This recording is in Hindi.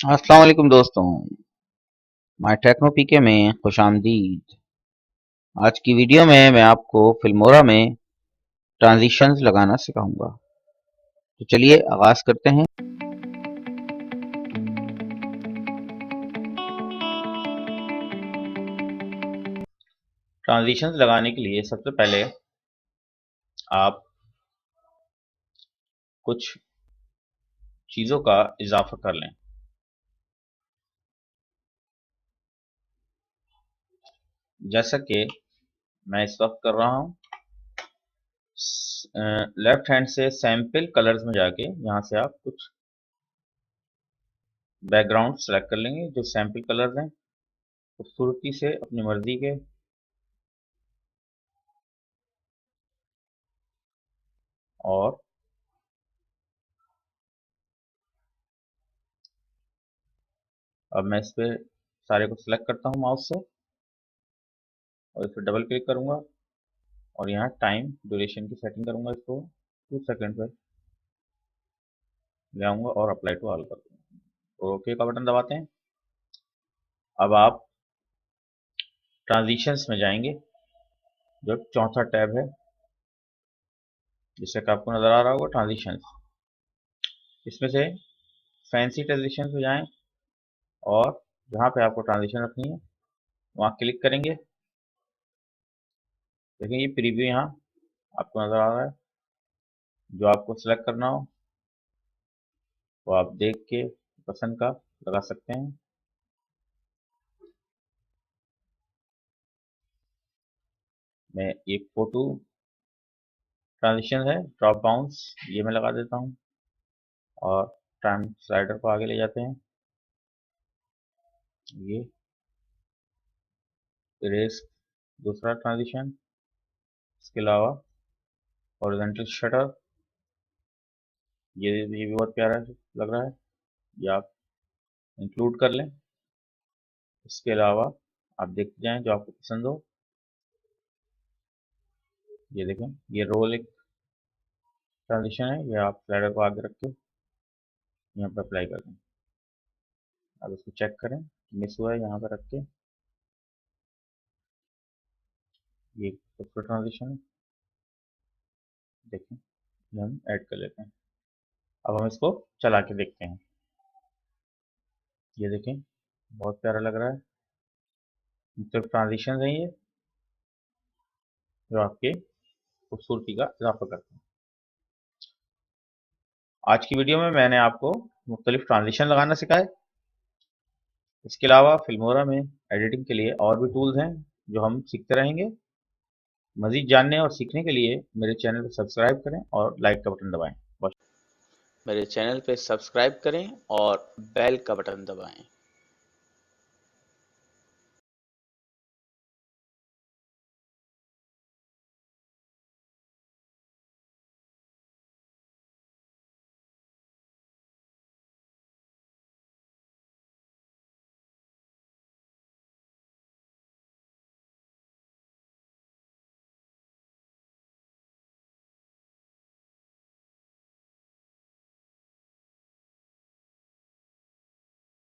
अस्सलाम वालेकुम दोस्तों। माय टेक्नो पीके में खुशामदीद। आज की वीडियो में मैं आपको फिल्मोरा में ट्रांजिशंस लगाना सिखाऊंगा। तो चलिए आगाज करते हैं। ट्रांजिशंस लगाने के लिए सबसे पहले आप कुछ चीज़ों का इजाफा कर लें। जैसा कि मैं इस वक्त कर रहा हूँ, लेफ्ट हैंड से सैंपल कलर्स में जाके यहाँ से आप कुछ बैकग्राउंड सेलेक्ट कर लेंगे जो सैंपल कलर्स हैं, खूबसूरती से अपनी मर्जी के। और अब मैं इस पे सारे को सिलेक्ट करता हूँ माउस से और इस पर डबल क्लिक करूंगा और यहाँ टाइम ड्यूरेशन की सेटिंग करूंगा, इसको 2 सेकंड पर ले आऊंगा और अप्लाई टू ऑल कर दूंगा। ओके का बटन दबाते हैं। अब आप ट्रांजिशंस में जाएंगे, जो चौथा टैब है जिससे कि आपको नजर आ रहा होगा ट्रांजिशंस। इसमें से फैंसी ट्रांजिशन में जाएं और जहाँ पे आपको ट्रांजिशन रखनी है वहाँ क्लिक करेंगे। देखिए ये प्रीव्यू यहाँ आपको नजर आ रहा है। जो आपको सिलेक्ट करना हो वो आप देख के पसंद का लगा सकते हैं। मैं एक फोटो ट्रांजिशन है, ड्रॉप बाउंस, ये मैं लगा देता हूँ और टाइम स्लाइडर को आगे ले जाते हैं। ये इरेज दूसरा ट्रांजिशन। इसके अलावा हॉरिजॉन्टल शटर, ये भी बहुत प्यारा लग रहा है, ये आप इंक्लूड कर लें। इसके अलावा आप देखते जाएं जो आपको पसंद हो। ये देखें, ये रोल एक ट्रांजिशन है, ये आप स्लाइडर को आगे रख के यहाँ पर अप्लाई कर दें। अब इसको चेक करें, मिस हुआ है यहाँ पर रख के। ये दूसरा ट्रांजिशन है, देखें ये हम ऐड कर लेते हैं। अब हम इसको चला के देखते हैं। ये देखें बहुत प्यारा लग रहा है। मुख्तलिफ ट्रांजिशन है ये जो आपके खूबसूरती का इजाफा करते हैं। आज की वीडियो में मैंने आपको मुख्तलिफ ट्रांजिशन लगाना सिखाए। इसके अलावा फिल्मोरा में एडिटिंग के लिए और भी टूल्स हैं जो हम सीखते रहेंगे। मजीद जानने और सीखने के लिए मेरे चैनल को सब्सक्राइब करें और लाइक का बटन दबाएं। मेरे चैनल पे सब्सक्राइब करें और बेल का बटन दबाएं।